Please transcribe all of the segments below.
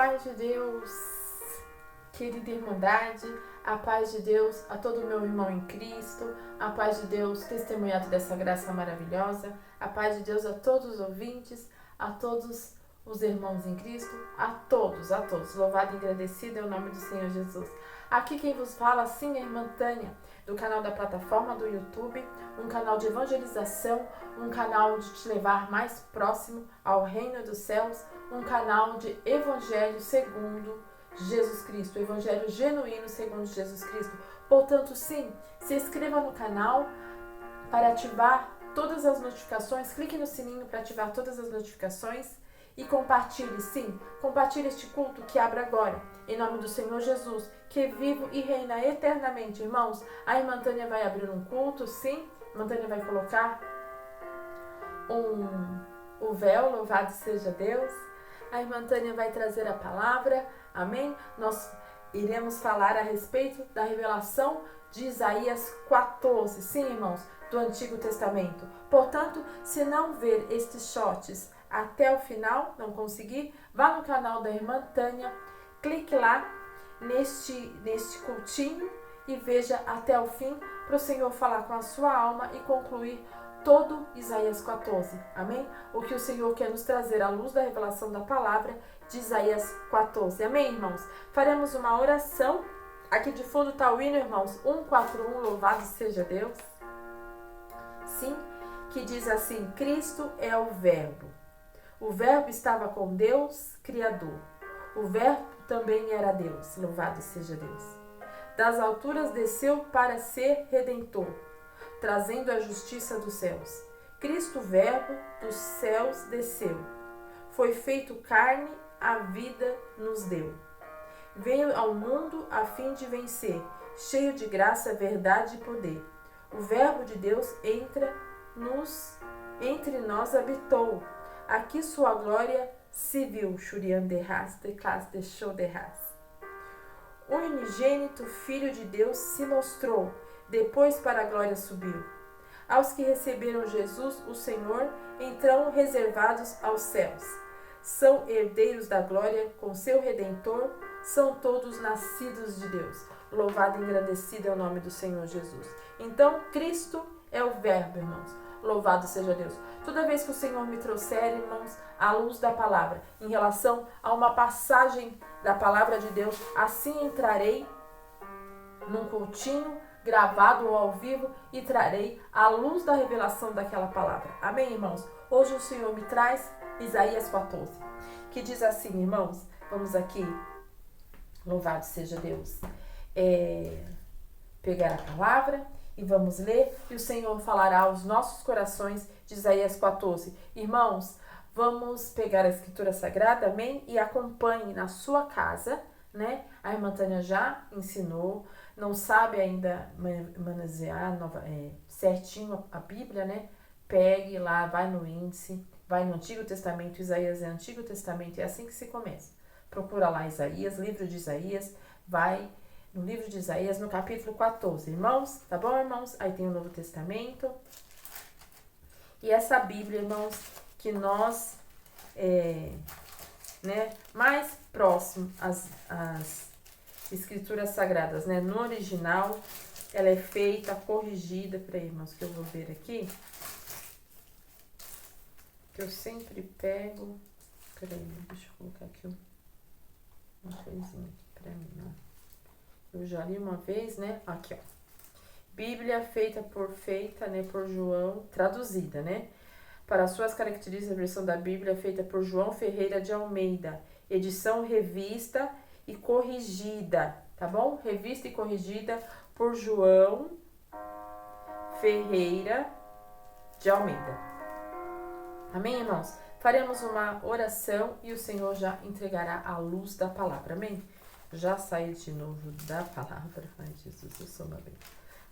paz de Deus, querida Irmandade, a paz de Deus a todo meu irmão em Cristo, a paz de Deus testemunhado dessa graça maravilhosa, a paz de Deus a todos os ouvintes, a todos os irmãos em Cristo, a todos, louvado e agradecido é o nome do Senhor Jesus. Aqui quem vos fala sim é a irmã Tânia, do canal da plataforma do YouTube, um canal de evangelização, um canal de te levar mais próximo ao reino dos céus, um canal de evangelho segundo Jesus Cristo, evangelho genuíno segundo Jesus Cristo. Portanto, sim, se inscreva no canal para ativar todas as notificações, clique no sininho para ativar todas as notificações e compartilhe, sim, compartilhe este culto que abre agora, em nome do Senhor Jesus, que vive e reina eternamente, irmãos. A irmã Tânia vai abrir um culto, sim, a irmã Tânia vai colocar o véu, louvado seja Deus. A irmã Tânia vai trazer a palavra, amém? Nós iremos falar a respeito da revelação de Isaías 14, sim, irmãos, do Antigo Testamento. Portanto, se não ver estes shots até o final, não conseguir, vá no canal da irmã Tânia, clique lá neste cultinho e veja até o fim, para o Senhor falar com a sua alma e concluir todo Isaías 14, amém? O que o Senhor quer nos trazer à luz da revelação da palavra de Isaías 14, amém, irmãos? Faremos uma oração, aqui de fundo está o hino, irmãos, 141, louvado seja Deus, sim, que diz assim: Cristo é o Verbo estava com Deus, Criador, o Verbo também era Deus, louvado seja Deus. Das alturas desceu para ser Redentor, trazendo a justiça dos céus. Cristo, Verbo dos céus, desceu. Foi feito carne, a vida nos deu. Veio ao mundo a fim de vencer, cheio de graça, verdade e poder. O Verbo de Deus entre nós habitou. Aqui sua glória se viu. Shurian de ras, de clas de show de ras. O unigênito Filho de Deus se mostrou, depois para a glória subiu. Aos que receberam Jesus, o Senhor, entrão reservados aos céus. São herdeiros da glória com seu Redentor, são todos nascidos de Deus. Louvado e engrandecido é o nome do Senhor Jesus. Então, Cristo é o Verbo, irmãos. Louvado seja Deus. Toda vez que o Senhor me trouxer, irmãos, à luz da palavra, em relação a uma passagem da palavra de Deus, assim entrarei num cultinho gravado ou ao vivo e trarei a luz da revelação daquela palavra. Amém, irmãos? Hoje o Senhor me traz Isaías 14, que diz assim, irmãos, vamos aqui, louvado seja Deus, pegar a palavra e vamos ler, e o Senhor falará aos nossos corações de Isaías 14. Irmãos, vamos pegar a Escritura Sagrada, amém? E acompanhe na sua casa, né? A irmã Tânia já ensinou, não sabe ainda manusear certinho a Bíblia, né? Pegue lá, vai no índice, vai no Antigo Testamento, Isaías é Antigo Testamento, é assim que se começa. Procura lá Isaías, livro de Isaías, vai no livro de Isaías, no capítulo 14, irmãos, tá bom, irmãos? Aí tem o Novo Testamento. E essa Bíblia, irmãos, que nós, mais próximo às Escrituras Sagradas, né? No original, ela é feita, corrigida, peraí, irmãos, que eu vou ver aqui. Que eu sempre pego, peraí, deixa eu colocar aqui uma coisinha aqui pra mim, ó. Eu já li uma vez, né? Aqui, ó. Bíblia feita, por João, traduzida, né? Para suas características, a versão da Bíblia feita por João Ferreira de Almeida. Edição revista e corrigida, tá bom? Revista e corrigida por João Ferreira de Almeida. Amém, irmãos? Faremos uma oração e o Senhor já entregará a luz da palavra. Amém? Já saí de novo da palavra. Ai, Jesus, eu sou uma bem.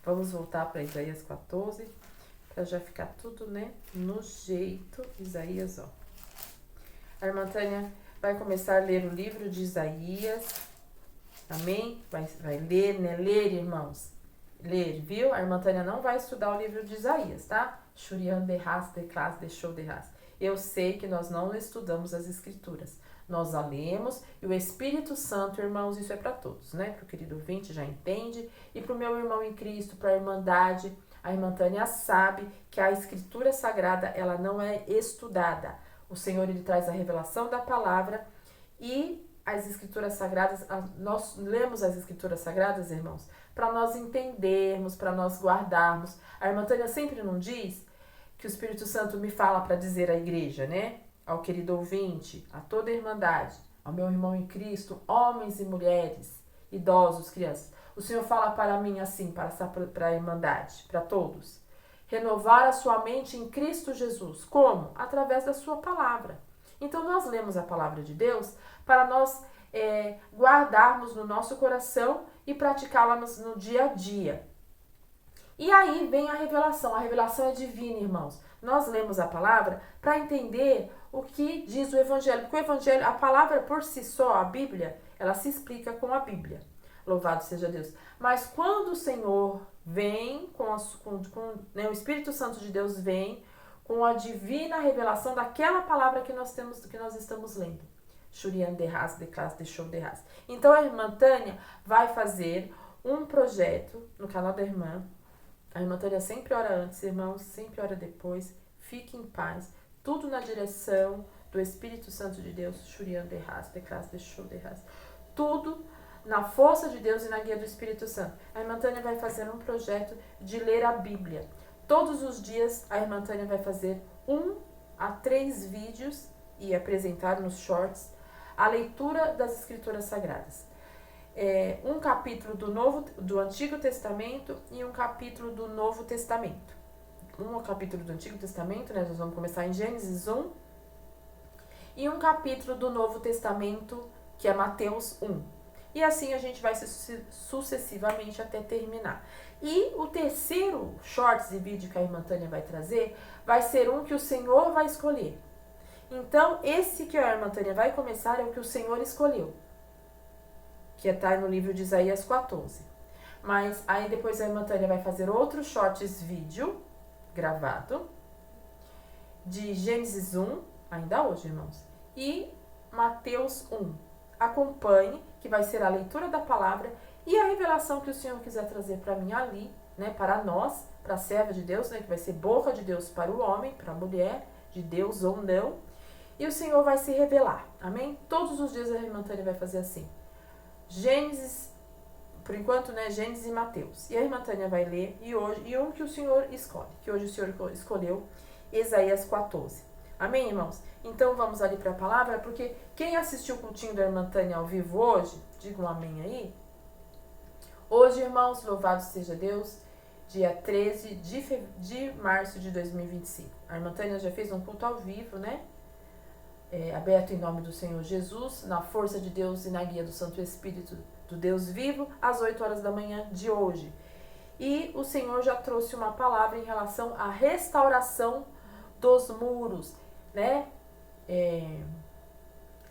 Vamos voltar para Isaías 14, para já ficar tudo, né, no jeito. Isaías, ó. A irmã Tânia vai começar a ler o livro de Isaías. Amém? Vai ler, né? Ler, irmãos. Ler, viu? A irmã Tânia não vai estudar o livro de Isaías, tá? Shurian de ras, de clas, de show de ras. Eu sei que nós não estudamos as Escrituras. Nós a lemos e o Espírito Santo, irmãos, isso é para todos, né? Para o querido ouvinte já entende. E para o meu irmão em Cristo, para a Irmandade, a irmã Tânia sabe que a Escritura Sagrada, ela não é estudada. O Senhor, ele traz a revelação da palavra e as Escrituras Sagradas, nós lemos as Escrituras Sagradas, irmãos, para nós entendermos, para nós guardarmos. A irmã Tânia sempre não diz que o Espírito Santo me fala para dizer à igreja, né? Ao querido ouvinte, a toda a Irmandade, ao meu irmão em Cristo, homens e mulheres, idosos, crianças. O Senhor fala para mim assim, para a Irmandade, para todos. Renovar a sua mente em Cristo Jesus. Como? Através da sua palavra. Então, nós lemos a palavra de Deus para nós guardarmos no nosso coração e praticá-la no dia a dia. E aí vem a revelação. A revelação é divina, irmãos. Nós lemos a palavra para entender o que diz o Evangelho. Porque o Evangelho, a palavra por si só, a Bíblia, ela se explica com a Bíblia. Louvado seja Deus. Mas quando o Senhor vem, né, o Espírito Santo de Deus vem com a divina revelação daquela palavra que nós estamos lendo. Shurian de Haas, de classe de show de Haas. Então a irmã Tânia vai fazer um projeto no canal da irmã. A irmã Tânia sempre ora antes, irmãos, sempre ora depois. Fique em paz. Tudo na direção do Espírito Santo de Deus. Shurian de Haas, de classe de show de Haas. Tudo na força de Deus e na guia do Espírito Santo. A irmã Tânia vai fazer um projeto de ler a Bíblia. Todos os dias a irmã Tânia vai fazer 1 a 3 vídeos e apresentar nos shorts a leitura das Escrituras Sagradas. Um capítulo do Antigo Testamento e um capítulo do Novo Testamento. Um capítulo do Antigo Testamento, né? Nós vamos começar em Gênesis 1. E um capítulo do Novo Testamento, que é Mateus 1. E assim a gente vai sucessivamente até terminar. E o terceiro shorts e vídeo que a irmã Tânia vai trazer vai ser um que o Senhor vai escolher. Então, esse que a irmã Tânia vai começar é o que o Senhor escolheu, que está no livro de Isaías 14. Mas aí depois a irmã Tânia vai fazer outro shorts vídeo gravado de Gênesis 1, ainda hoje, irmãos, e Mateus 1. Acompanhe, que vai ser a leitura da palavra e a revelação que o Senhor quiser trazer para mim ali, né, para nós, para a serva de Deus, né, que vai ser boca de Deus para o homem, para a mulher, de Deus ou não. E o Senhor vai se revelar, amém? Todos os dias a irmã Tânia vai fazer assim. Gênesis, por enquanto, né, Gênesis e Mateus. E a irmã Tânia vai ler, e um que o Senhor escolhe, que hoje o Senhor escolheu, Isaías 14. Amém, irmãos? Então vamos ali para a palavra, porque quem assistiu o cultinho da irmã Tânia ao vivo hoje, diga um amém aí. Hoje, irmãos, louvado seja Deus, dia 13 de março de 2025. A irmã Tânia já fez um culto ao vivo, né? Aberto em nome do Senhor Jesus, na força de Deus e na guia do Santo Espírito do Deus vivo, às 8 horas da manhã de hoje. E o Senhor já trouxe uma palavra em relação à restauração dos muros, né?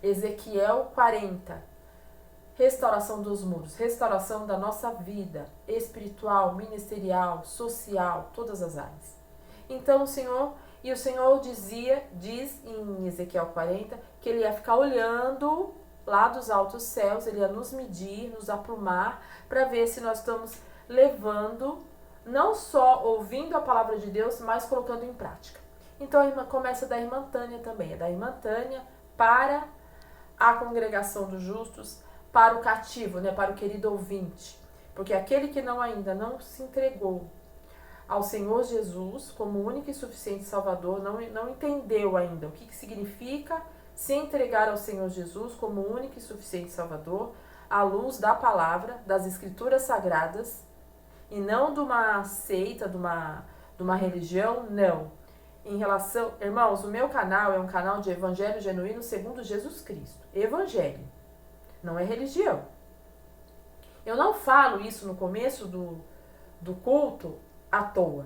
Ezequiel 40. Restauração dos muros, restauração da nossa vida espiritual, ministerial, social, todas as áreas. Então o Senhor diz em Ezequiel 40, que ele ia ficar olhando lá dos altos céus, ele ia nos medir, nos aprumar, para ver se nós estamos levando, não só ouvindo a palavra de Deus, mas colocando em prática. Então a irmã começa da irmã Tânia também, é da irmã Tânia para a congregação dos justos, para o cativo, né, para o querido ouvinte. Porque aquele que ainda não se entregou ao Senhor Jesus como único e suficiente Salvador, não entendeu ainda o que significa se entregar ao Senhor Jesus como único e suficiente Salvador, à luz da palavra, das Escrituras Sagradas, e não de uma seita, de uma religião, não. Em relação, irmãos, o meu canal é um canal de Evangelho Genuíno segundo Jesus Cristo. Evangelho, não é religião. Eu não falo isso no começo do culto à toa.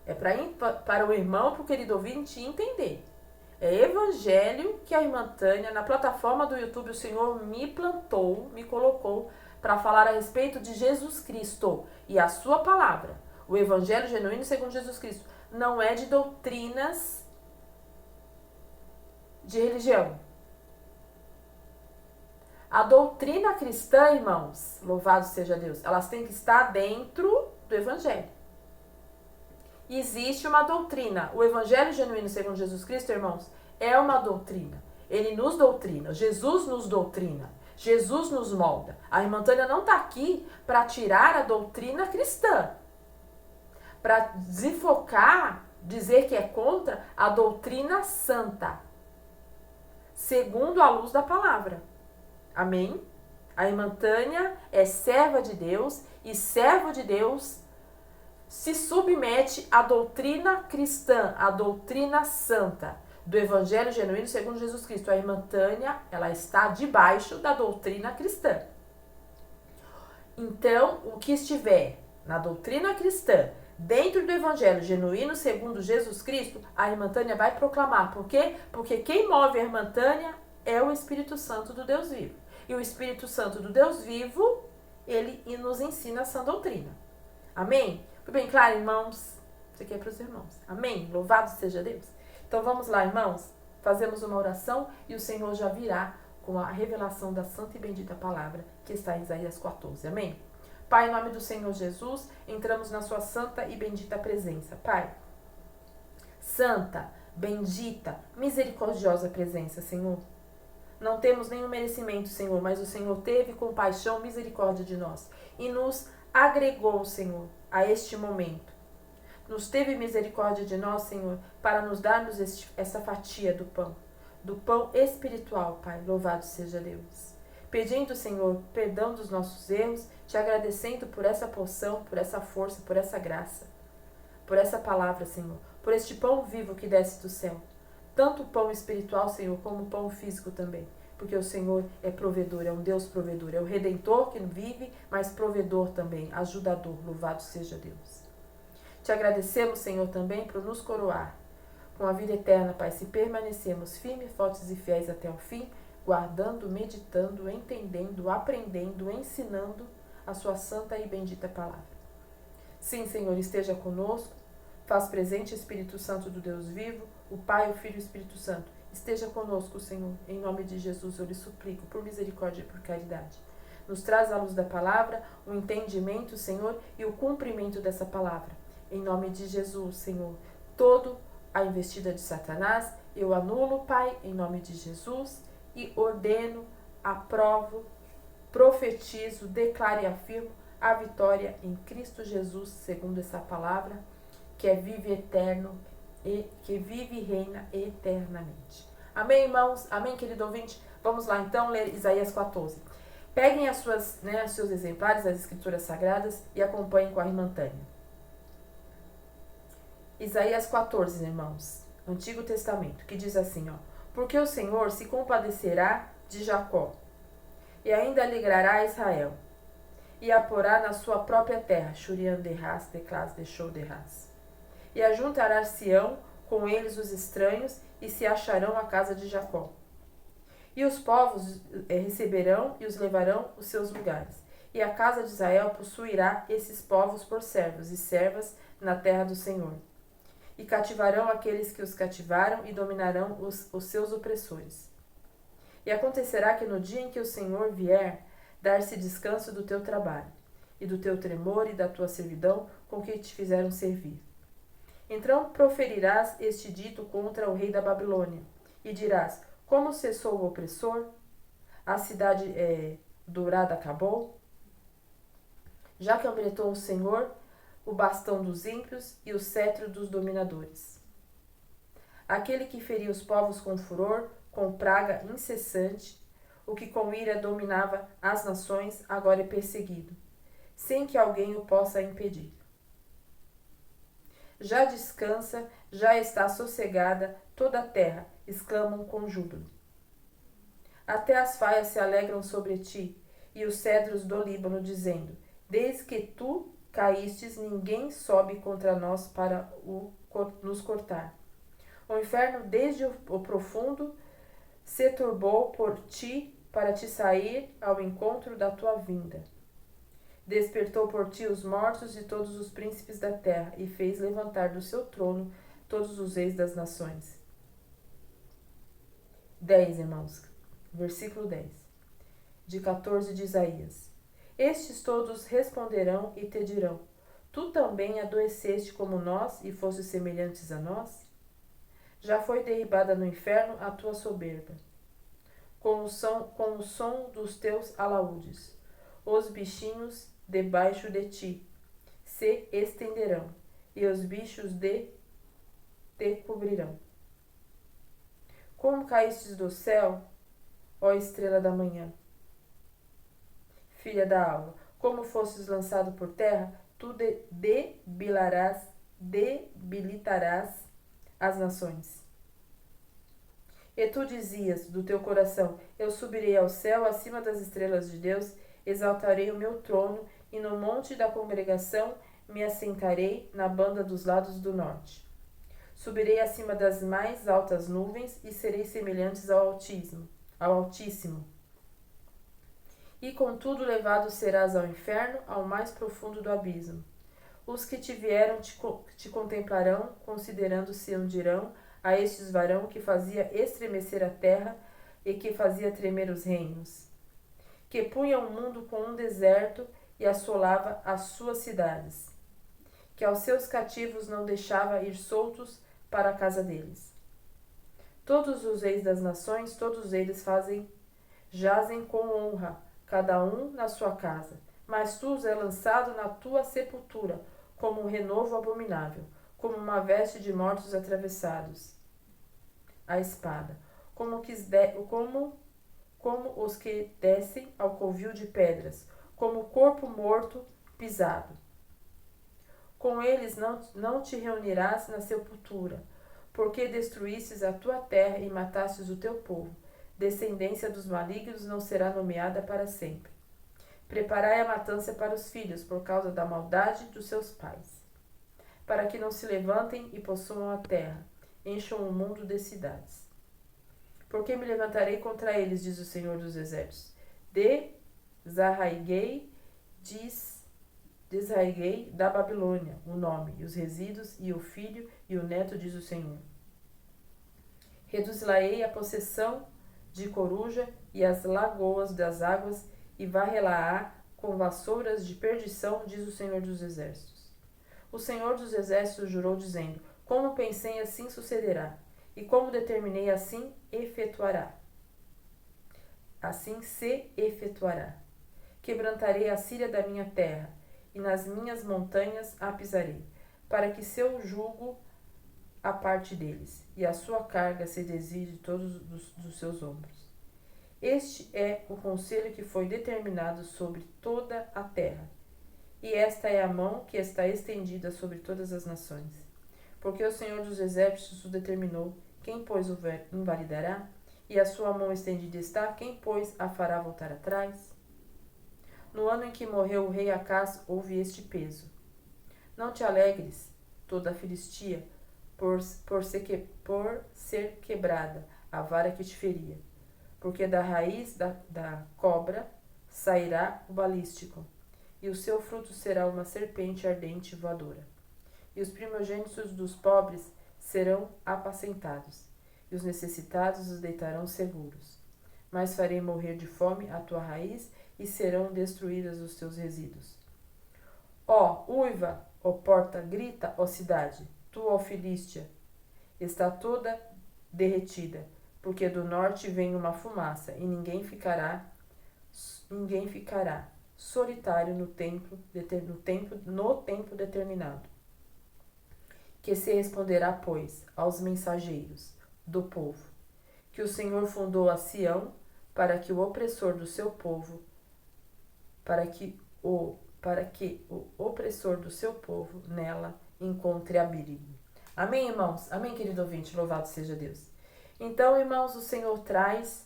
É para o irmão, para o querido ouvinte entender. É evangelho que a irmã Tânia, na plataforma do YouTube, o Senhor me plantou, me colocou para falar a respeito de Jesus Cristo e a sua palavra. O evangelho genuíno segundo Jesus Cristo. Não é de doutrinas de religião. A doutrina cristã, irmãos, louvado seja Deus, elas têm que estar dentro do Evangelho. Existe uma doutrina. O Evangelho genuíno segundo Jesus Cristo, irmãos, é uma doutrina. Ele nos doutrina. Jesus nos doutrina. Jesus nos molda. A irmã Tânia não está aqui para tirar a doutrina cristã. Para desenfocar, dizer que é contra a doutrina santa. Segundo a luz da palavra. Amém? A irmã Tânia é serva de Deus e servo de Deus se submete à doutrina cristã, à doutrina santa do Evangelho genuíno segundo Jesus Cristo. A irmã Tânia, ela está debaixo da doutrina cristã. Então, o que estiver na doutrina cristã, dentro do Evangelho genuíno segundo Jesus Cristo, a irmã Tânia vai proclamar. Por quê? Porque quem move a irmã Tânia é o Espírito Santo do Deus vivo. E o Espírito Santo do Deus vivo, ele nos ensina essa doutrina. Amém? Foi bem claro, irmãos? Isso aqui é para os irmãos. Amém? Louvado seja Deus. Então vamos lá, irmãos. Fazemos uma oração e o Senhor já virá com a revelação da santa e bendita palavra que está em Isaías 14. Amém? Pai, em nome do Senhor Jesus, entramos na sua santa e bendita presença. Pai, santa, bendita, misericordiosa presença, Senhor. Não temos nenhum merecimento, Senhor, mas o Senhor teve compaixão, misericórdia de nós e nos agregou, Senhor, a este momento. Nos teve misericórdia de nós, Senhor, para nos darmos essa fatia do pão espiritual, Pai. Louvado seja Deus. Pedindo, Senhor, perdão dos nossos erros, te agradecendo por essa porção, por essa força, por essa graça, por essa palavra, Senhor, por este pão vivo que desce do céu. Tanto o pão espiritual, Senhor, como o pão físico também. Porque o Senhor é provedor, é um Deus provedor. É o Redentor que vive, mas provedor também, ajudador. Louvado seja Deus. Te agradecemos, Senhor, também por nos coroar com a vida eterna, Pai, se permanecermos firmes, fortes e fiéis até o fim, guardando, meditando, entendendo, aprendendo, ensinando a sua santa e bendita palavra. Sim, Senhor, esteja conosco. Faz presente o Espírito Santo do Deus vivo, o Pai, o Filho e o Espírito Santo. Esteja conosco, Senhor. Em nome de Jesus eu lhe suplico, por misericórdia e por caridade. Nos traz a luz da palavra, o entendimento, Senhor, e o cumprimento dessa palavra. Em nome de Jesus, Senhor, toda a investida de Satanás, eu anulo, Pai, em nome de Jesus, e ordeno, aprovo, profetizo, declaro e afirmo a vitória em Cristo Jesus, segundo essa palavra, que é vive eterno e que vive e reina eternamente. Amém, irmãos? Amém, querido ouvinte? Vamos lá, então, ler Isaías 14. Peguem os seus exemplares das Escrituras Sagradas e acompanhem com a irmã Tânia. Isaías 14, irmãos, Antigo Testamento, que diz assim, ó: porque o Senhor se compadecerá de Jacó, e ainda alegrará Israel, e a porá na sua própria terra, Shurian derras, declas, deixou derras. E ajuntará Sião com eles os estranhos, e se acharão a casa de Jacó. E os povos receberão e os levarão os seus lugares. E a casa de Israel possuirá esses povos por servos e servas na terra do Senhor. E cativarão aqueles que os cativaram e dominarão os seus opressores. E acontecerá que no dia em que o Senhor vier, dar-se descanso do teu trabalho, e do teu tremor e da tua servidão com que te fizeram servir. Então proferirás este dito contra o rei da Babilônia, e dirás: como cessou o opressor? A cidade dourada acabou? Já que ambretou o Senhor o bastão dos ímpios e o cetro dos dominadores. Aquele que feria os povos com furor, com praga incessante, o que com ira dominava as nações, agora é perseguido, sem que alguém o possa impedir. Já descansa, já está sossegada toda a terra, exclamam com júbilo. Até as faias se alegram sobre ti, e os cedros do Líbano, dizendo: desde que tu caístes, ninguém sobe contra nós para nos cortar. O inferno, desde o profundo, se turbou por ti para te sair ao encontro da tua vinda. Despertou por ti os mortos e todos os príncipes da terra, e fez levantar do seu trono todos os reis das nações. 10, irmãos. Versículo 10. De 14 de Isaías. Estes todos responderão e te dirão: Tu também adoeceste como nós e fostes semelhantes a nós? Já foi derribada no inferno a tua soberba, com o som dos teus alaúdes. Os bichinhos debaixo de ti se estenderão, e os bichos te cobrirão. Como caístes do céu, ó estrela da manhã, filha da alva, como fostes lançado por terra, tu debilitarás as nações. E tu dizias do teu coração: Eu subirei ao céu acima das estrelas de Deus, exaltarei o meu trono, e no monte da congregação me assentarei na banda dos lados do norte. Subirei acima das mais altas nuvens e serei semelhante ao Altíssimo. E contudo levado serás ao inferno, ao mais profundo do abismo. Os que te vieram te contemplarão, considerando-se dirão a estes varão que fazia estremecer a terra e que fazia tremer os reinos, que punha o mundo com um deserto e assolava as suas cidades, que aos seus cativos não deixava ir soltos para a casa deles. Todos os reis das nações, todos eles jazem com honra, cada um na sua casa, mas tu os é lançado na tua sepultura, como um renovo abominável, como uma veste de mortos atravessados. A espada, como os que descem ao covil de pedras, como o corpo morto pisado. Com eles não te reunirás na sepultura, porque destruístes a tua terra e matastes o teu povo. Descendência dos malignos não será nomeada para sempre. Preparai a matança para os filhos, por causa da maldade dos seus pais, para que não se levantem e possuam a terra, encham o mundo de cidades. Porque me levantarei contra eles, diz o Senhor dos Exércitos. Desarraiguei da Babilônia o nome, e os resíduos, e o filho, e o neto, diz o Senhor. Reduzilei a possessão de coruja e as lagoas das águas, e varrê-la-á com vassouras de perdição, diz o Senhor dos Exércitos. O Senhor dos Exércitos jurou, dizendo: Como pensei, assim sucederá, e como determinei, assim efetuará. Assim se efetuará. Quebrantarei a Síria da minha terra, e nas minhas montanhas a pisarei, para que seu jugo aparte deles, e a sua carga se desvie de todos dos seus ombros. Este é o conselho que foi determinado sobre toda a terra, e esta é a mão que está estendida sobre todas as nações. Porque o Senhor dos Exércitos o determinou, quem, pois, o invalidará? E a sua mão estendida está, quem, pois, a fará voltar atrás? No ano em que morreu o rei Acás, houve este peso. Não te alegres, toda a Filistia, por ser quebrada a vara que te feria, porque da raiz da cobra sairá o balístico, e o seu fruto será uma serpente ardente e voadora. E os primogênitos dos pobres serão apacentados, e os necessitados os deitarão seguros. Mas farei morrer de fome a tua raiz, e serão destruídas os teus resíduos. Ó uiva, ó porta, grita, ó cidade, tu, ó Filístia, está toda derretida, porque do norte vem uma fumaça, e ninguém ficará solitário no tempo determinado. Que se responderá, pois, aos mensageiros do povo, que o Senhor fundou a Sião, para que o opressor do seu povo, para que o opressor do seu povo nela encontre abrigo. Amém, irmãos? Amém, querido ouvinte? Louvado seja Deus. Então, irmãos, o Senhor traz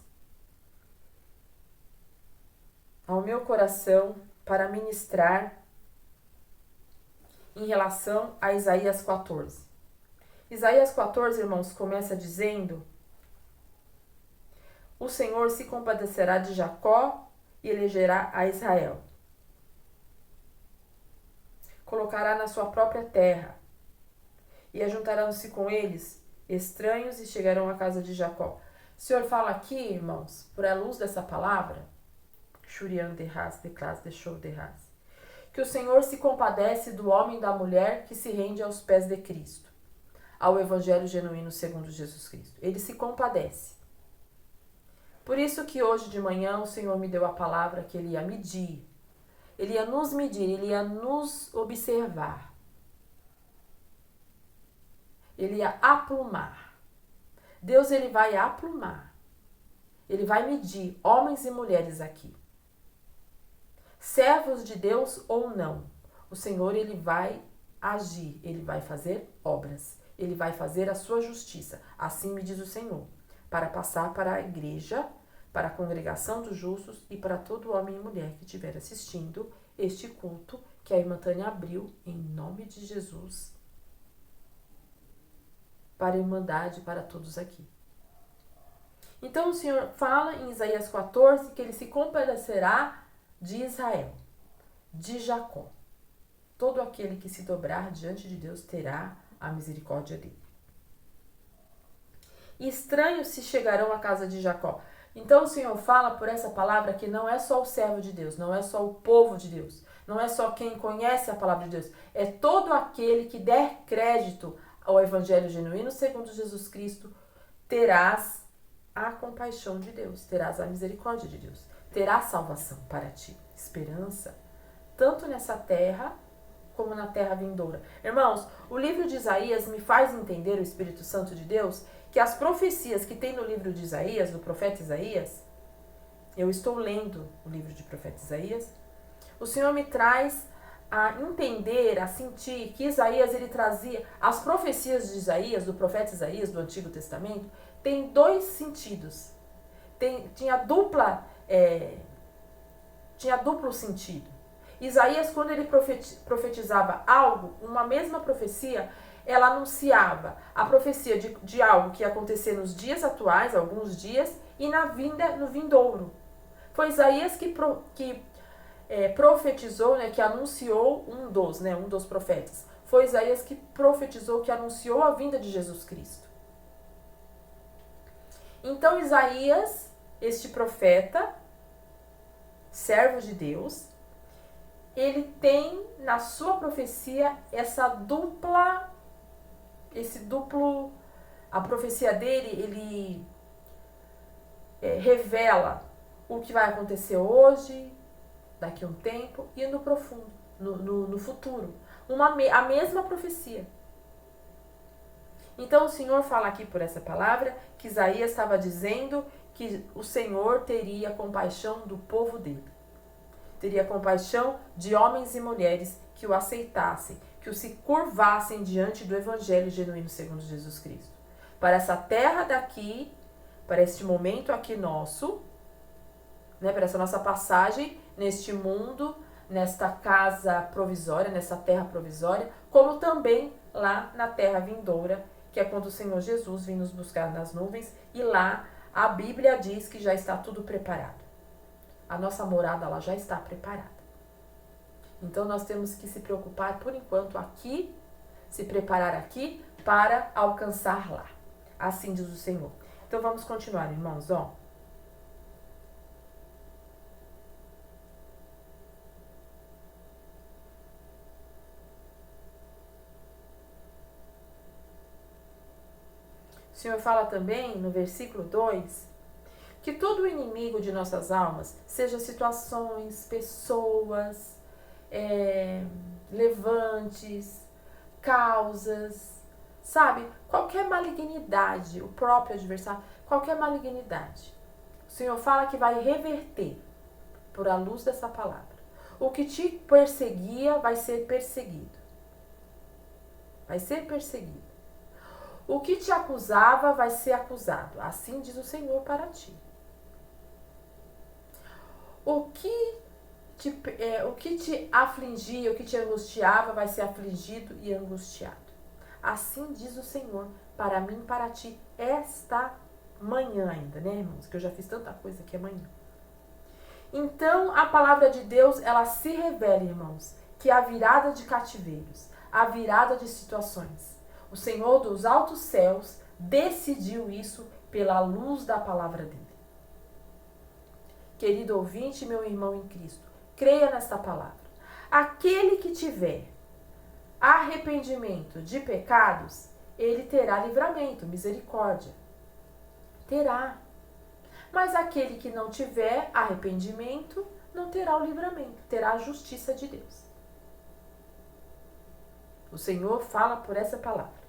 ao meu coração para ministrar em relação a Isaías 14. Isaías 14, irmãos, começa dizendo: O Senhor se compadecerá de Jacó e elegerá a Israel. Colocará na sua própria terra, e ajuntarão-se com eles estranhos e chegarão à casa de Jacó. O Senhor fala aqui, irmãos, por a luz dessa palavra, Shurian de Haas, de Klas, de Show de Haas, que o Senhor se compadece do homem e da mulher que se rende aos pés de Cristo, ao Evangelho genuíno segundo Jesus Cristo. Ele se compadece. Por isso que hoje de manhã o Senhor me deu a palavra que Ele ia medir. Ele ia nos medir, Ele ia nos observar. Ele ia aplumar. Deus, Ele vai aplumar. Ele vai medir homens e mulheres aqui. Servos de Deus ou não. O Senhor, Ele vai agir. Ele vai fazer obras. Ele vai fazer a sua justiça. Assim me diz o Senhor. Para passar para a igreja, para a congregação dos justos e para todo homem e mulher que estiver assistindo este culto que a irmã Tânia abriu em nome de Jesus para a irmandade, para todos aqui. Então o Senhor fala em Isaías 14 que Ele se compadecerá de Israel, de Jacó. Todo aquele que se dobrar diante de Deus terá a misericórdia dele. E estranhos se chegarão à casa de Jacó. Então o Senhor fala por essa palavra que não é só o servo de Deus, não é só o povo de Deus, não é só quem conhece a palavra de Deus, é todo aquele que der crédito ao Evangelho genuíno segundo Jesus Cristo, terás a compaixão de Deus, terás a misericórdia de Deus, terás salvação para ti, esperança, tanto nessa terra como na terra vindoura. Irmãos, o livro de Isaías me faz entender, o Espírito Santo de Deus, que as profecias que tem no livro de Isaías, do profeta Isaías, eu estou lendo o livro de profeta Isaías, o Senhor me traz a entender, a sentir que Isaías, ele trazia, as profecias de Isaías, do profeta Isaías, do Antigo Testamento, tem dois sentidos. Tinha duplo sentido. Isaías, quando ele profetizava algo, uma mesma profecia, ela anunciava a profecia de algo que ia acontecer nos dias atuais, alguns dias, e no vindouro. Foi Isaías que profetizou, né, que anunciou um dos profetas. Foi Isaías que profetizou, que anunciou a vinda de Jesus Cristo. Então Isaías, este profeta, servo de Deus, ele tem na sua profecia a profecia dele, ele revela o que vai acontecer hoje, daqui a um tempo, e no profundo, no futuro. A mesma profecia. Então o Senhor fala aqui por essa palavra que Isaías estava dizendo que o Senhor teria compaixão do povo dele. Teria compaixão de homens e mulheres que o aceitassem, que o se curvassem diante do Evangelho genuíno segundo Jesus Cristo. Para essa terra daqui, para este momento aqui nosso, né, para essa nossa passagem neste mundo, nesta casa provisória, nessa terra provisória, como também lá na terra vindoura, que é quando o Senhor Jesus vem nos buscar nas nuvens, e lá a Bíblia diz que já está tudo preparado. A nossa morada lá já está preparada. Então nós temos que se preocupar por enquanto aqui, se preparar aqui para alcançar lá. Assim diz o Senhor. Então vamos continuar, irmãos, ó. O Senhor fala também no versículo 2 que todo inimigo de nossas almas, seja situações, pessoas, levantes, causas, sabe? Qualquer malignidade, o próprio adversário, qualquer malignidade. O Senhor fala que vai reverter por a luz dessa palavra. O que te perseguia vai ser perseguido. Vai ser perseguido. O que te acusava vai ser acusado. Assim diz o Senhor para ti. O que te afligia, o que te angustiava, vai ser afligido e angustiado. Assim diz o Senhor para mim e para ti esta manhã ainda, né, irmãos? Que eu já fiz tanta coisa que é manhã. Então, a palavra de Deus, ela se revela, irmãos, que a virada de cativeiros, a virada de situações, o Senhor dos altos céus decidiu isso pela luz da palavra dele. Querido ouvinte, meu irmão em Cristo, creia nesta palavra. Aquele que tiver arrependimento de pecados, ele terá livramento, misericórdia. Terá. Mas aquele que não tiver arrependimento, não terá o livramento, terá a justiça de Deus. O Senhor fala por essa palavra.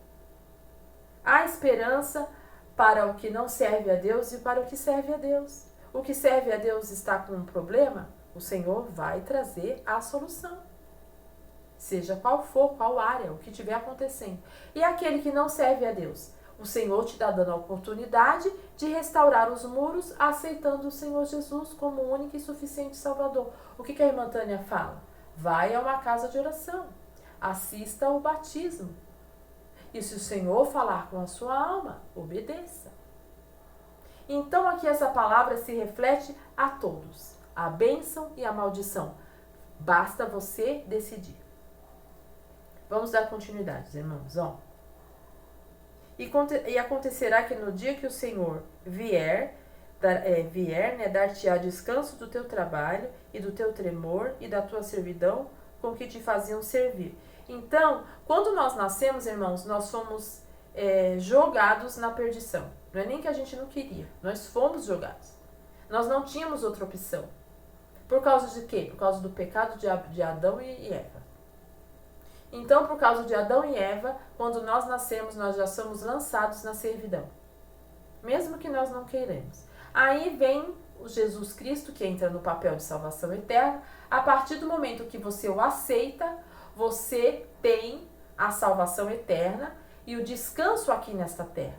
Há esperança para o que não serve a Deus e para o que serve a Deus. O que serve a Deus está com um problema, o Senhor vai trazer a solução. Seja qual for, qual área, o que estiver acontecendo. E aquele que não serve a Deus, o Senhor te dá dando a oportunidade de restaurar os muros, aceitando o Senhor Jesus como o único e suficiente Salvador. O que a irmã Tânia fala? Vai a uma casa de oração, assista ao batismo. E se o Senhor falar com a sua alma, obedeça. Então aqui essa palavra se reflete a todos, a bênção e a maldição. Basta você decidir. Vamos dar continuidade, irmãos. E acontecerá que no dia que o Senhor vier, dar-te-á descanso do teu trabalho e do teu tremor e da tua servidão com que te faziam servir. Então, quando nós nascemos, irmãos, nós fomos jogados na perdição. Não é nem que a gente não queria, nós fomos jogados. Nós não tínhamos outra opção. Por causa de quê? Por causa do pecado de Adão e Eva. Então, por causa de Adão e Eva, quando nós nascemos, nós já somos lançados na servidão. Mesmo que nós não queiramos. Aí vem o Jesus Cristo, que entra no papel de salvação eterna. A partir do momento que você o aceita, você tem a salvação eterna e o descanso aqui nesta terra.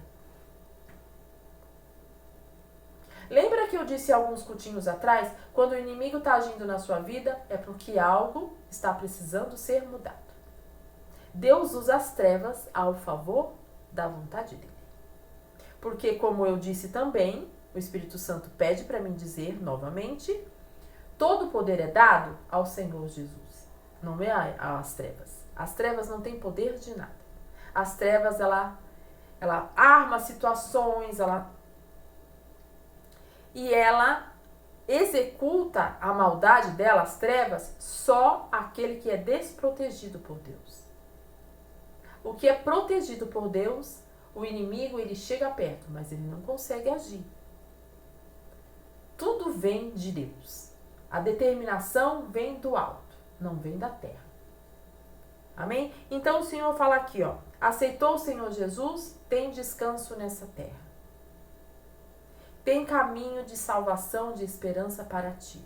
Lembra que eu disse alguns cultinhos atrás? Quando o inimigo está agindo na sua vida, é porque algo está precisando ser mudado. Deus usa as trevas ao favor da vontade dele. Porque, como eu disse também, o Espírito Santo pede para mim dizer novamente, todo o poder é dado ao Senhor Jesus, não é às trevas. As trevas não têm poder de nada. As trevas, ela arma situações, e ela executa a maldade dela, as trevas, só aquele que é desprotegido por Deus. O que é protegido por Deus, o inimigo, ele chega perto, mas ele não consegue agir. Tudo vem de Deus. A determinação vem do alto, não vem da terra. Amém? Então o Senhor fala aqui, aceitou o Senhor Jesus, tem descanso nessa terra. Tem caminho de salvação, de esperança para ti.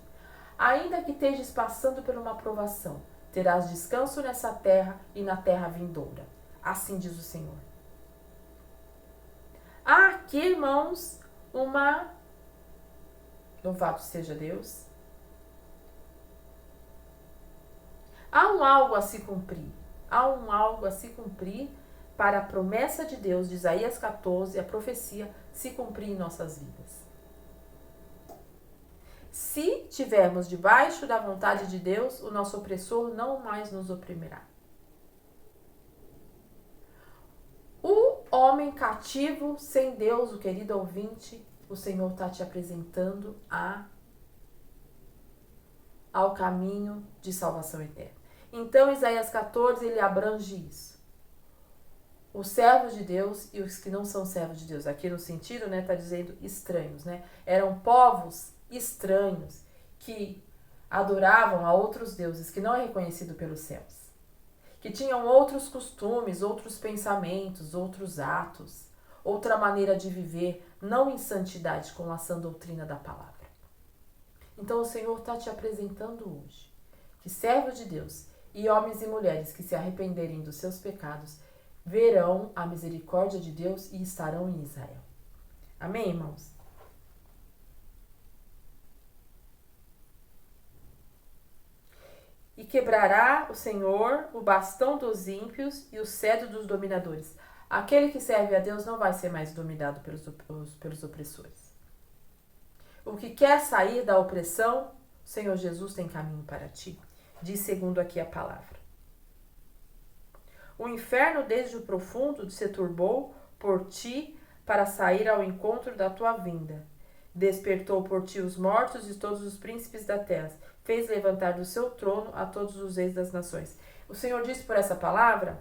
Ainda que estejas passando por uma provação, terás descanso nessa terra e na terra vindoura. Assim diz o Senhor. Há aqui, irmãos, louvado seja Deus. Há um algo a se cumprir. Há um algo a se cumprir para a promessa de Deus de Isaías 14, a profecia, se cumprir em nossas vidas. Se tivermos debaixo da vontade de Deus, o nosso opressor não mais nos oprimirá. O homem cativo, sem Deus, o querido ouvinte, o Senhor está te apresentando ao caminho de salvação eterna. Então, Isaías 14, ele abrange isso. Os servos de Deus e os que não são servos de Deus. Aqui no sentido, está dizendo estranhos, Eram povos estranhos que adoravam a outros deuses, que não é reconhecido pelos céus. Que tinham outros costumes, outros pensamentos, outros atos, outra maneira de viver, não em santidade com a sã doutrina da palavra. Então o Senhor está te apresentando hoje que servos de Deus e homens e mulheres que se arrependerem dos seus pecados verão a misericórdia de Deus e estarão em Israel. Amém, irmãos? E quebrará o Senhor o bastão dos ímpios e o cetro dos dominadores. Aquele que serve a Deus não vai ser mais dominado pelos opressores. O que quer sair da opressão, o Senhor Jesus tem caminho para ti. Diz segundo aqui a palavra. O inferno desde o profundo se turbou por ti para sair ao encontro da tua vinda. Despertou por ti os mortos e todos os príncipes da terra. Fez levantar do seu trono a todos os reis das nações. O Senhor disse por essa palavra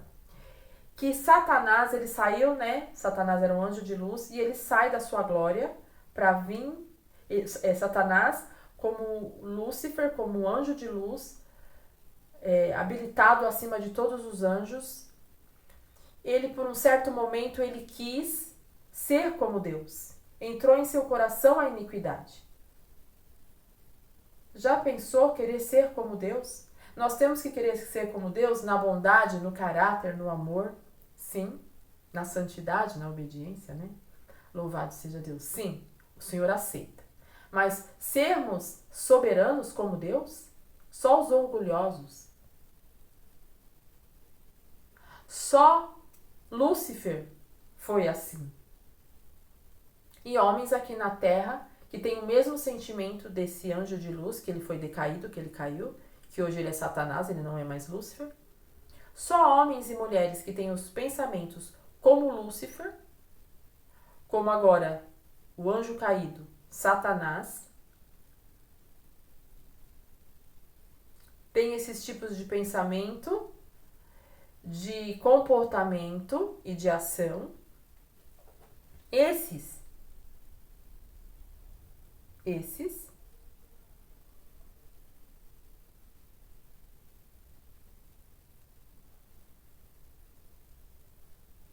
que Satanás, ele saiu, né? Satanás era um anjo de luz e ele sai da sua glória para vir. Satanás, como Lúcifer, como anjo de luz, habilitado acima de todos os anjos, ele por um certo momento ele quis ser como Deus. Entrou em seu coração a iniquidade. Já pensou querer ser como Deus? Nós temos que querer ser como Deus na bondade, no caráter, no amor. Sim. Na santidade, na obediência, né? Louvado seja Deus. Sim, o Senhor aceita. Mas sermos soberanos como Deus? Só os orgulhosos. Só Lúcifer foi assim. E homens aqui na terra que têm o mesmo sentimento desse anjo de luz, que ele foi decaído, que ele caiu, que hoje ele é Satanás, ele não é mais Lúcifer. Só homens e mulheres que têm os pensamentos como Lúcifer, como agora o anjo caído, Satanás, tem esses tipos de pensamento, de comportamento e de ação. Esses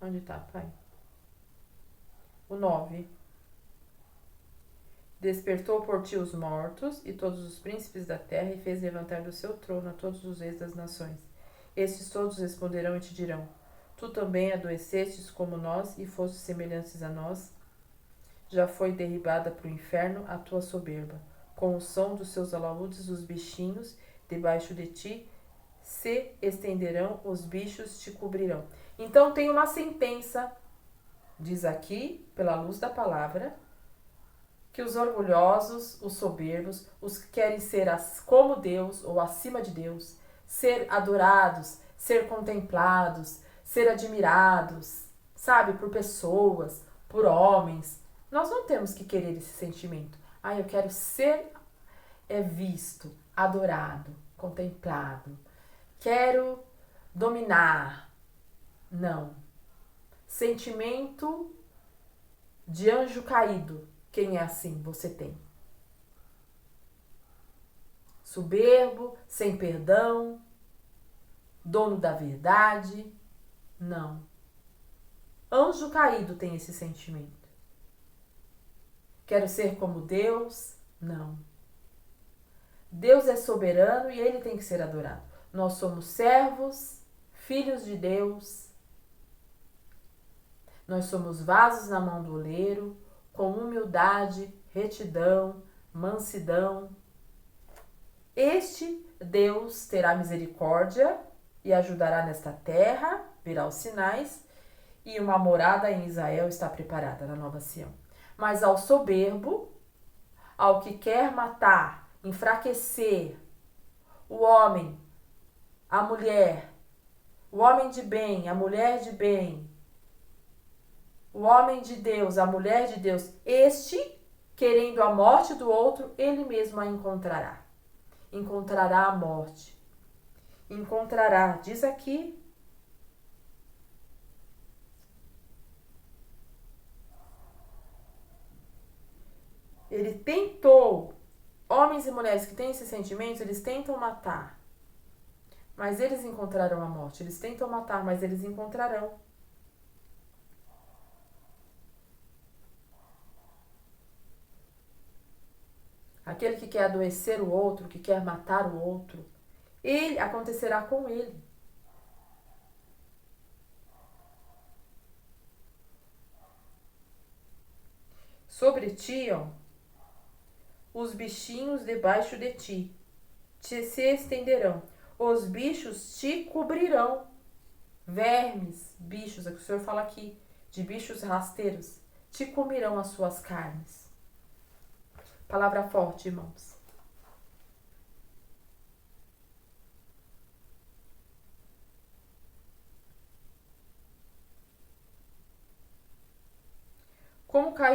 onde tá, pai? O 9. Despertou por ti os mortos e todos os príncipes da terra e fez levantar do seu trono a todos os reis das nações. Estes todos responderão e te dirão: tu também adoecestes como nós e fostes semelhantes a nós. Já foi derribada para o inferno a tua soberba. Com o som dos seus alaúdes os bichinhos debaixo de ti se estenderão, os bichos te cobrirão. Então tem uma sentença, diz aqui, pela luz da palavra, que os orgulhosos, os soberbos, os que querem ser como Deus ou acima de Deus, ser adorados, ser contemplados, ser admirados, sabe, por pessoas, por homens. Nós não temos que querer esse sentimento. Eu quero ser visto, adorado, contemplado. Quero dominar. Não. Sentimento de anjo caído. Quem é assim? Você tem. Soberbo, sem perdão, dono da verdade. Não. Anjo caído tem esse sentimento. Quero ser como Deus? Não. Deus é soberano e ele tem que ser adorado. Nós somos servos, filhos de Deus. Nós somos vasos na mão do oleiro, com humildade, retidão, mansidão. Este Deus terá misericórdia e ajudará nesta terra, virá os sinais, e uma morada em Israel está preparada na Nova Sião. Mas ao soberbo, ao que quer matar, enfraquecer o homem, a mulher, o homem de bem, a mulher de bem, o homem de Deus, a mulher de Deus, este, querendo a morte do outro, ele mesmo a encontrará. Encontrará a morte. Encontrará, diz aqui, ele tentou, homens e mulheres que têm esses sentimentos, eles tentam matar, mas eles encontrarão a morte. Eles tentam matar, mas eles encontrarão. Aquele que quer adoecer o outro, que quer matar o outro, ele acontecerá com ele. Sobre ti, os bichinhos debaixo de ti se estenderão. Os bichos te cobrirão. Vermes, bichos, é o que o Senhor fala aqui, de bichos rasteiros, te comerão as suas carnes. Palavra forte, irmãos.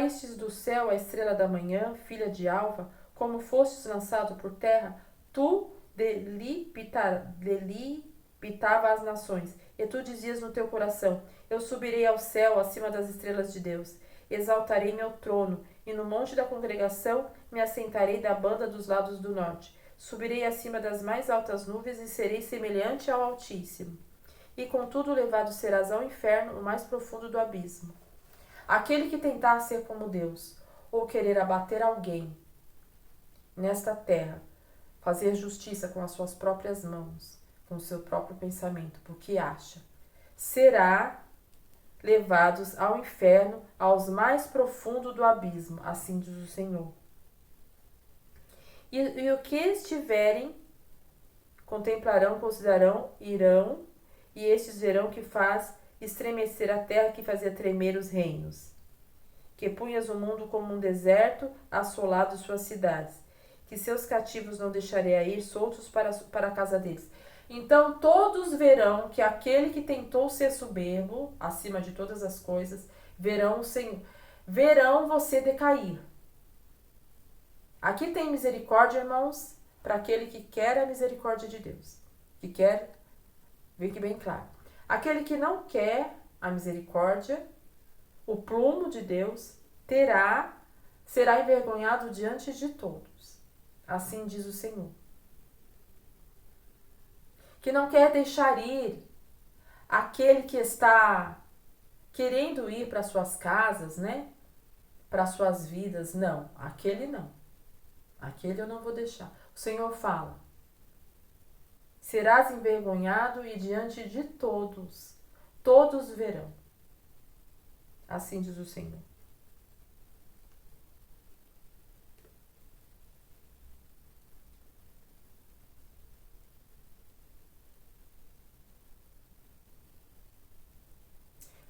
caístes do céu a estrela da manhã, filha de alva, como fostes lançado por terra, tu delipitava as nações, e tu dizias no teu coração: eu subirei ao céu acima das estrelas de Deus, exaltarei meu trono, e no monte da congregação me assentarei da banda dos lados do norte. Subirei acima das mais altas nuvens e serei semelhante ao Altíssimo. E contudo levado serás ao inferno, o mais profundo do abismo. Aquele que tentar ser como Deus, ou querer abater alguém nesta terra, fazer justiça com as suas próprias mãos, com o seu próprio pensamento, porque acha, será levados ao inferno, aos mais profundos do abismo, assim diz o Senhor. E o que estiverem, contemplarão, considerarão, irão, e estes verão que faz estremecer a terra, que fazia tremer os reinos, que punhas o mundo como um deserto, assolado suas cidades, que seus cativos não deixarei a ir soltos para a casa deles. Então todos verão que aquele que tentou ser soberbo, acima de todas as coisas, verão o Senhor, verão você decair. Aqui tem misericórdia, irmãos, para aquele que quer a misericórdia de Deus, que quer, fique bem claro. Aquele que não quer a misericórdia, o plumo de Deus, será envergonhado diante de todos. Assim diz o Senhor. Que não quer deixar ir aquele que está querendo ir para suas casas, né? Para suas vidas. Não, aquele não. Aquele eu não vou deixar. O Senhor fala: serás envergonhado e diante de todos, todos verão. Assim diz o Senhor.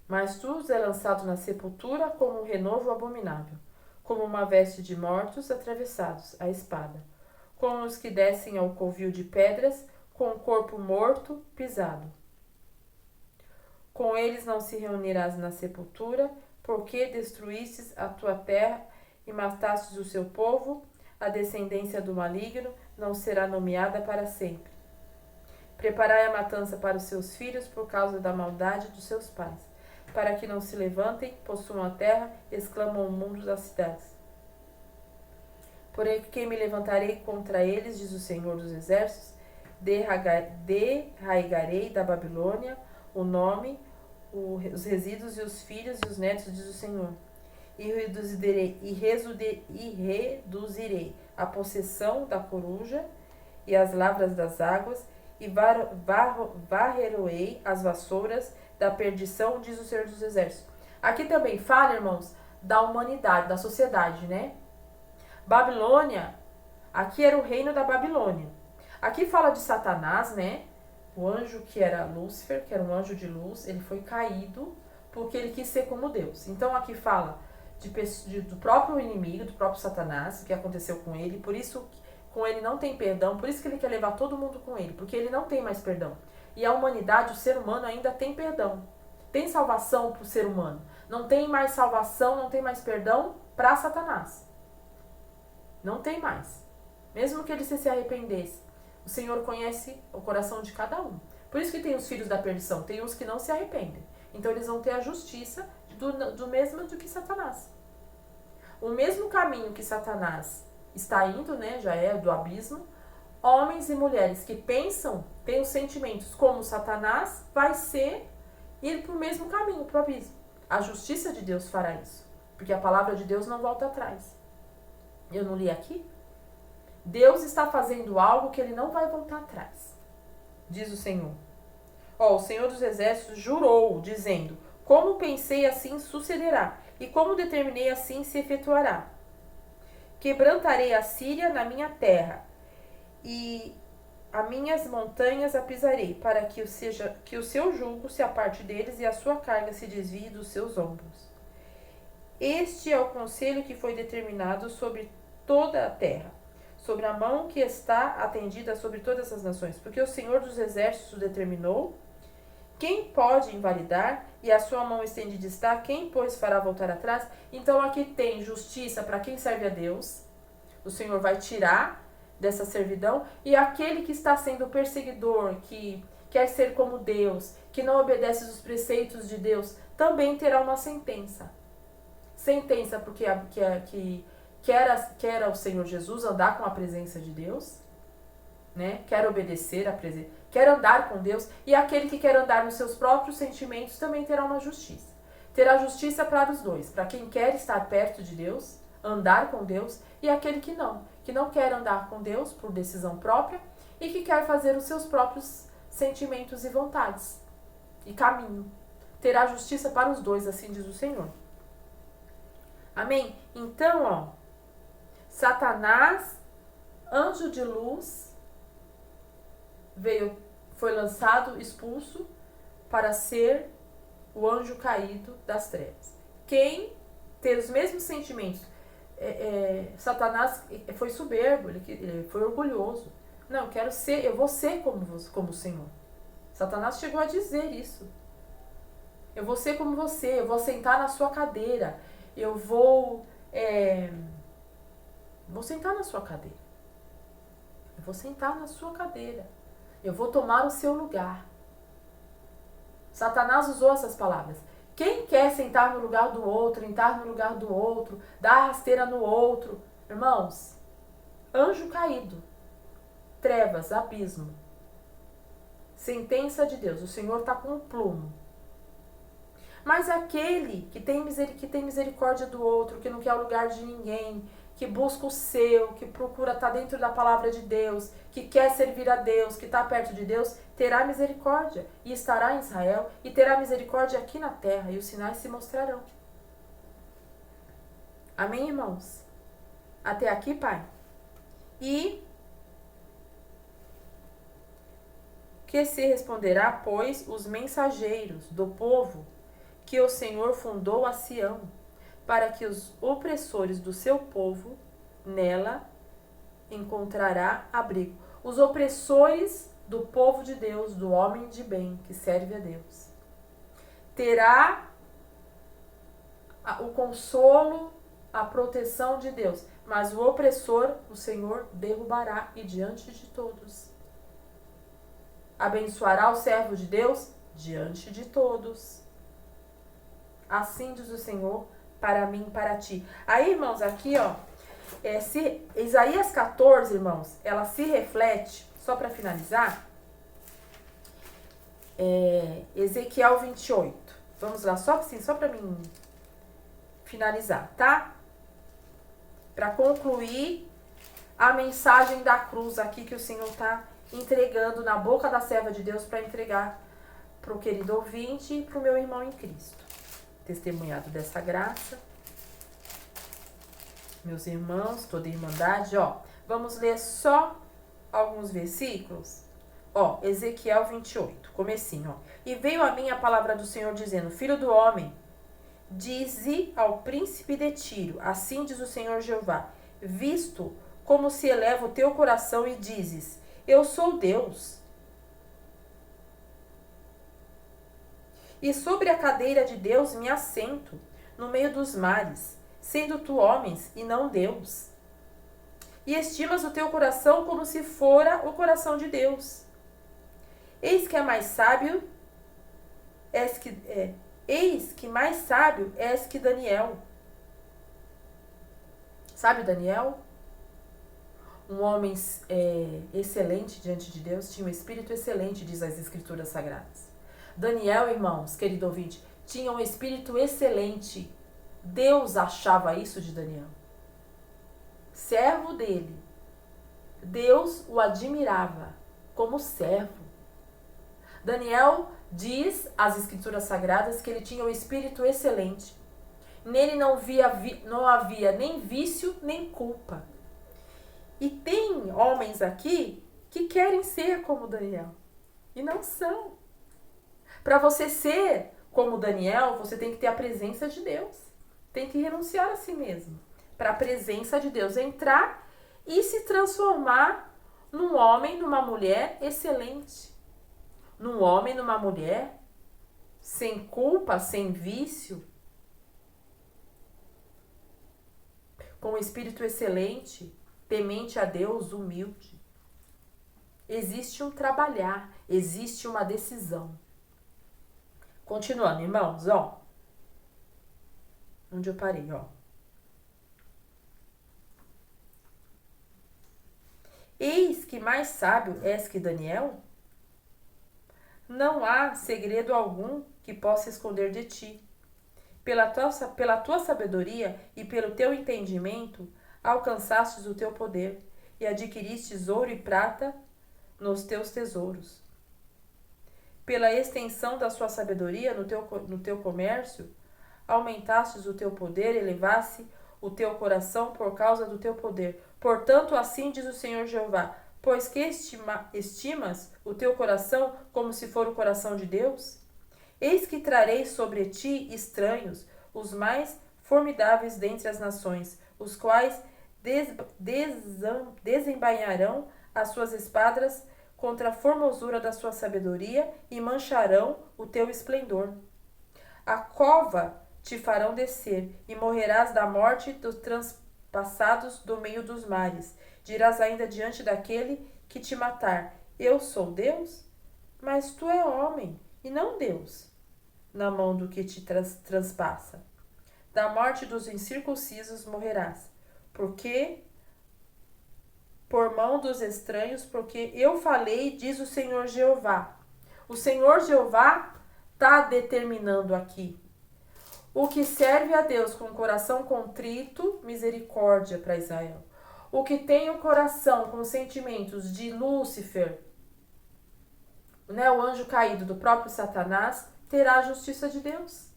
Mas tu é lançado na sepultura como um renovo abominável, como uma veste de mortos atravessados, a espada, como os que descem ao covil de pedras, com o corpo morto, pisado. Com eles não se reunirás na sepultura, porque destruístes a tua terra e matastes o seu povo, a descendência do maligno não será nomeada para sempre. Preparai a matança para os seus filhos por causa da maldade dos seus pais, para que não se levantem, possuam a terra, exclamam o mundo das cidades. Porém, que me levantarei contra eles, diz o Senhor dos Exércitos, derraigarei da Babilônia o nome, os resíduos e os filhos e os netos, diz o Senhor. E reduzirei a possessão da coruja e as lavras das águas, e varreroei as vassouras da perdição, diz o Senhor dos Exércitos. Aqui também fala, irmãos, da humanidade, da sociedade, né? Babilônia, aqui era o reino da Babilônia. Aqui fala de Satanás, né? O anjo que era Lúcifer, que era um anjo de luz, ele foi caído porque ele quis ser como Deus. Então aqui fala do próprio inimigo, do próprio Satanás, o que aconteceu com ele, por isso com ele não tem perdão, por isso que ele quer levar todo mundo com ele, porque ele não tem mais perdão. E a humanidade, o ser humano ainda tem perdão. Tem salvação para o ser humano. Não tem mais salvação, não tem mais perdão para Satanás. Não tem mais. Mesmo que ele se arrependesse. O Senhor conhece o coração de cada um. Por isso que tem os filhos da perdição. Tem uns que não se arrependem. Então eles vão ter a justiça do mesmo do que Satanás. O mesmo caminho que Satanás está indo, né, já é do abismo. Homens e mulheres que pensam, têm os sentimentos como Satanás, vai ser ir para o mesmo caminho, para o abismo. A justiça de Deus fará isso, porque a palavra de Deus não volta atrás. Eu não li aqui? Deus está fazendo algo que ele não vai voltar atrás, diz o Senhor. O Senhor dos Exércitos jurou, dizendo: como pensei, assim sucederá, e como determinei, assim se efetuará. Quebrantarei a Síria na minha terra, e as minhas montanhas a pisarei, para que o seu jugo se aparte deles e a sua carga se desvie dos seus ombros. Este é o conselho que foi determinado sobre toda a terra, sobre a mão que está atendida sobre todas as nações, porque o Senhor dos Exércitos o determinou. Quem pode invalidar? e a sua mão estendida está, quem, pois, fará voltar atrás? Então aqui tem justiça para quem serve a Deus. O Senhor vai tirar dessa servidão. E aquele que está sendo perseguidor, que quer ser como Deus, que não obedece os preceitos de Deus, também terá uma sentença. Sentença porque quer o Senhor Jesus andar com a presença de Deus, né? Quer obedecer a presença, quer andar com Deus, e aquele que quer andar nos seus próprios sentimentos também terá uma justiça. Terá justiça para os dois, para quem quer estar perto de Deus, andar com Deus, e aquele que não quer andar com Deus por decisão própria e que quer fazer os seus próprios sentimentos e vontades e caminho. Terá justiça para os dois, assim diz o Senhor. Amém? Então, Satanás, anjo de luz, foi lançado, expulso, para ser o anjo caído das trevas. Quem ter os mesmos sentimentos, Satanás foi soberbo, ele foi orgulhoso. Não, eu vou ser como o Senhor. Satanás chegou a dizer isso. Eu vou ser como você, eu vou sentar na sua cadeira, eu vou sentar na sua cadeira. Eu vou sentar na sua cadeira. Eu vou tomar o seu lugar. Satanás usou essas palavras. Quem quer sentar no lugar do outro, entrar no lugar do outro, dar rasteira no outro? Irmãos, anjo caído, trevas, abismo. Sentença de Deus. O Senhor está com o plumo. Mas aquele que tem misericórdia do outro, que não quer o lugar de ninguém, que busca o seu, que procura estar dentro da palavra de Deus, que quer servir a Deus, que está perto de Deus, terá misericórdia e estará em Israel e terá misericórdia aqui na terra e os sinais se mostrarão. Amém, irmãos? Até aqui, Pai? E que se responderá, pois, os mensageiros do povo que o Senhor fundou a Sião, para que os opressores do seu povo nela encontrará abrigo. Os opressores do povo de Deus, do homem de bem que serve a Deus. Terá o consolo, a proteção de Deus, mas o opressor, o Senhor derrubará e diante de todos. Abençoará o servo de Deus diante de todos. Assim diz o Senhor, para mim e para ti. Aí, irmãos, aqui, Isaías 14, irmãos, ela se reflete, só para finalizar, Ezequiel 28. Vamos lá, só para mim finalizar, tá? Para concluir a mensagem da cruz aqui que o Senhor está entregando na boca da serva de Deus para entregar para o querido ouvinte e para o meu irmão em Cristo. Testemunhado dessa graça. Meus irmãos, toda irmandade, vamos ler só alguns versículos. Ezequiel 28, comecinho, E veio a mim a palavra do Senhor dizendo, Filho do homem, dize ao príncipe de Tiro, assim diz o Senhor Jeová, visto como se eleva o teu coração e dizes, eu sou Deus. E sobre a cadeira de Deus me assento, no meio dos mares, sendo tu homens e não Deus. E estimas o teu coração como se fora o coração de Deus. Eis que mais sábio és que Daniel. Sabe Daniel? Um homem excelente diante de Deus, tinha um espírito excelente, diz as Escrituras Sagradas. Daniel, irmãos, querido ouvinte, tinha um espírito excelente. Deus achava isso de Daniel. Servo dele. Deus o admirava como servo. Daniel diz às Escrituras Sagradas que ele tinha um espírito excelente. Nele não havia nem vício, nem culpa. E tem homens aqui que querem ser como Daniel. E não são. Para você ser como Daniel, você tem que ter a presença de Deus. Tem que renunciar a si mesmo. Para a presença de Deus entrar e se transformar num homem, numa mulher excelente. Num homem, numa mulher sem culpa, sem vício, com um espírito excelente, temente a Deus, humilde. Existe um trabalhar, existe uma decisão. Continuando, irmãos, ó. Onde eu parei, ó. Eis que mais sábio és que Daniel? Não há segredo algum que possa esconder de ti. Pela tua sabedoria e pelo teu entendimento, alcançastes o teu poder e adquiristes ouro e prata nos teus tesouros. Pela extensão da sua sabedoria no teu comércio, aumentastes o teu poder, elevasse o teu coração por causa do teu poder. Portanto, assim diz o Senhor Jeová, pois que estimas o teu coração como se for o coração de Deus? Eis que trarei sobre ti estranhos, os mais formidáveis dentre as nações, os quais desembainharão as suas espadas contra a formosura da sua sabedoria e mancharão o teu esplendor. A cova te farão descer, e morrerás da morte dos transpassados do meio dos mares. Dirás ainda diante daquele que te matar, eu sou Deus? Mas tu é homem, e não Deus, na mão do que te transpassa. Da morte dos incircuncisos morrerás, porque por mão dos estranhos, porque eu falei, diz o Senhor Jeová. O Senhor Jeová está determinando aqui. O que serve a Deus com o coração contrito, misericórdia para Israel. O que tem o coração com sentimentos de Lúcifer, né, o anjo caído do próprio Satanás, terá a justiça de Deus.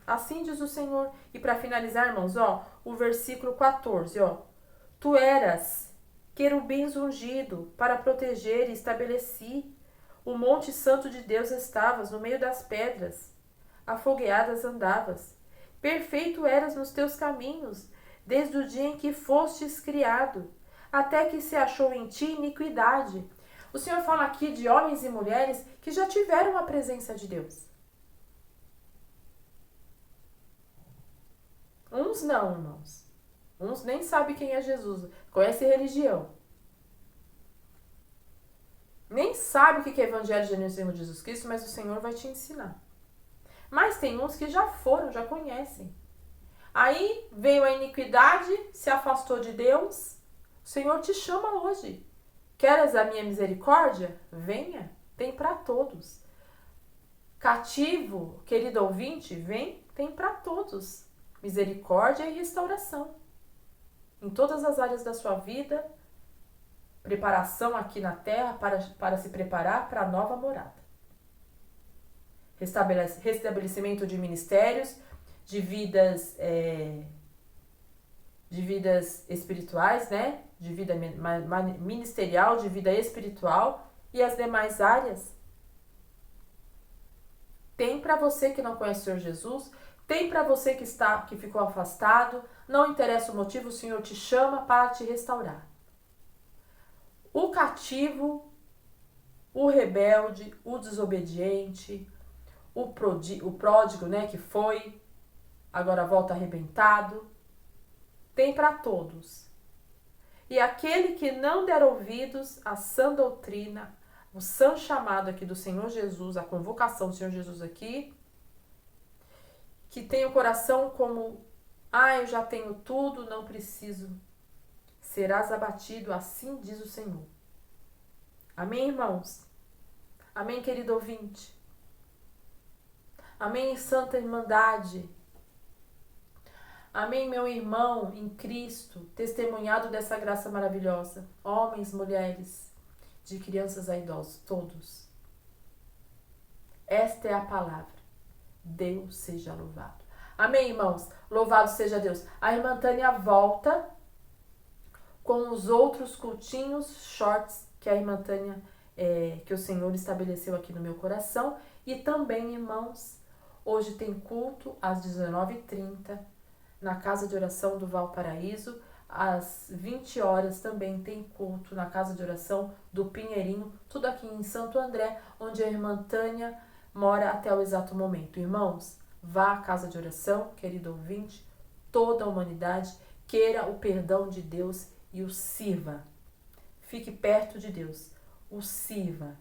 Assim diz o Senhor. E para finalizar, irmãos, ó, o versículo 14, ó. Tu eras querubins ungido para proteger e estabeleci. O monte santo de Deus estavas no meio das pedras. Afogueadas andavas. Perfeito eras nos teus caminhos, desde o dia em que fostes criado, até que se achou em ti iniquidade. O Senhor fala aqui de homens e mulheres que já tiveram a presença de Deus. Uns não, irmãos. Uns nem sabem quem é Jesus. Conhece religião. Nem sabe o que é Evangelho de Jesus Cristo, mas o Senhor vai te ensinar. Mas tem uns que já foram, já conhecem. Aí veio a iniquidade, se afastou de Deus. O Senhor te chama hoje. Queres a minha misericórdia? Venha, tem para todos. Cativo, querido ouvinte, vem, tem para todos. Misericórdia e restauração. Em todas as áreas da sua vida, preparação aqui na terra para se preparar para a nova morada. Restabelecimento de ministérios, de vidas espirituais, né? De vida ministerial, de vida espiritual e as demais áreas. Tem para você que não conhece o Senhor Jesus, tem para você que ficou afastado, não interessa o motivo, o Senhor te chama para te restaurar. O cativo, o rebelde, o desobediente, o pródigo, né, que foi, agora volta arrebentado, tem para todos. E aquele que não der ouvidos à sã doutrina, o sã chamado aqui do Senhor Jesus, a convocação do Senhor Jesus aqui, que tem o coração como, eu já tenho tudo, não preciso. Serás abatido, assim diz o Senhor. Amém, irmãos? Amém, querido ouvinte? Amém, Santa Irmandade? Amém, meu irmão em Cristo, testemunhado dessa graça maravilhosa. Homens, mulheres, de crianças a idosos, todos. Esta é a palavra. Deus seja louvado. Amém, irmãos? Louvado seja Deus. A irmã Tânia volta com os outros cultinhos, shorts, que a irmã Tânia, que o Senhor estabeleceu aqui no meu coração. E também, irmãos, hoje tem culto às 19h30 na Casa de Oração do Valparaíso. Às 20 horas também tem culto na Casa de Oração do Pinheirinho, tudo aqui em Santo André, onde a irmã Tânia mora até o exato momento. Irmãos, vá à casa de oração, querido ouvinte, toda a humanidade queira o perdão de Deus e o sirva. Fique perto de Deus, o sirva.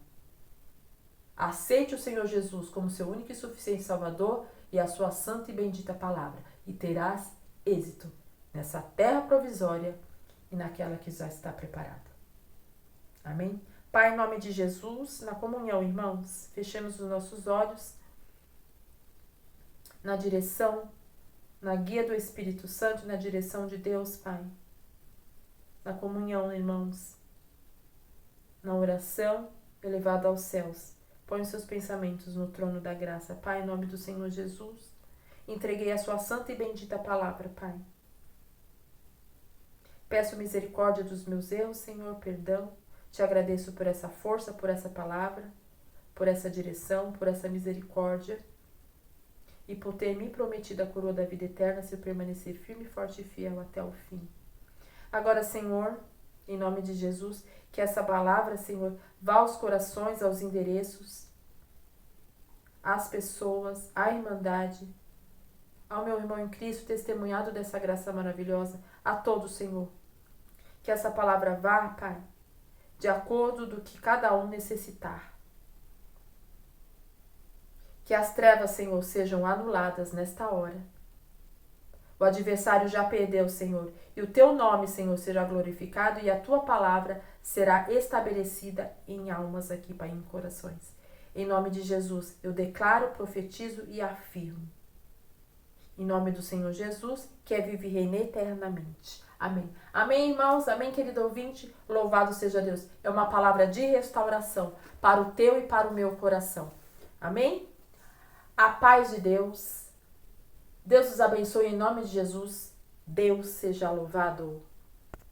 Aceite o Senhor Jesus como seu único e suficiente Salvador e a sua santa e bendita palavra, e terás êxito nessa terra provisória e naquela que já está preparada. Amém? Pai, em nome de Jesus, na comunhão, irmãos, fechemos os nossos olhos na direção, na guia do Espírito Santo, na direção de Deus, Pai. Na comunhão, irmãos, na oração elevada aos céus. Põe os seus pensamentos no trono da graça. Pai, em nome do Senhor Jesus, entreguei a sua santa e bendita palavra, Pai. Peço misericórdia dos meus erros, Senhor, perdão. Te agradeço por essa força, por essa palavra, por essa direção, por essa misericórdia e por ter me prometido a coroa da vida eterna se eu permanecer firme, forte e fiel até o fim. Agora, Senhor, em nome de Jesus, que essa palavra, Senhor, vá aos corações, aos endereços, às pessoas, à irmandade, ao meu irmão em Cristo, testemunhado dessa graça maravilhosa, a todos, Senhor. Que essa palavra vá, Pai, de acordo do que cada um necessitar. Que as trevas, Senhor, sejam anuladas nesta hora. O adversário já perdeu, Senhor, e o teu nome, Senhor, será glorificado e a tua palavra será estabelecida em almas aqui, Pai, em corações. Em nome de Jesus, eu declaro, profetizo e afirmo. Em nome do Senhor Jesus, que vive e reina eternamente. Amém. Amém, irmãos. Amém, querido ouvinte. Louvado seja Deus. É uma palavra de restauração para o teu e para o meu coração. Amém? A paz de Deus. Deus os abençoe em nome de Jesus. Deus seja louvado.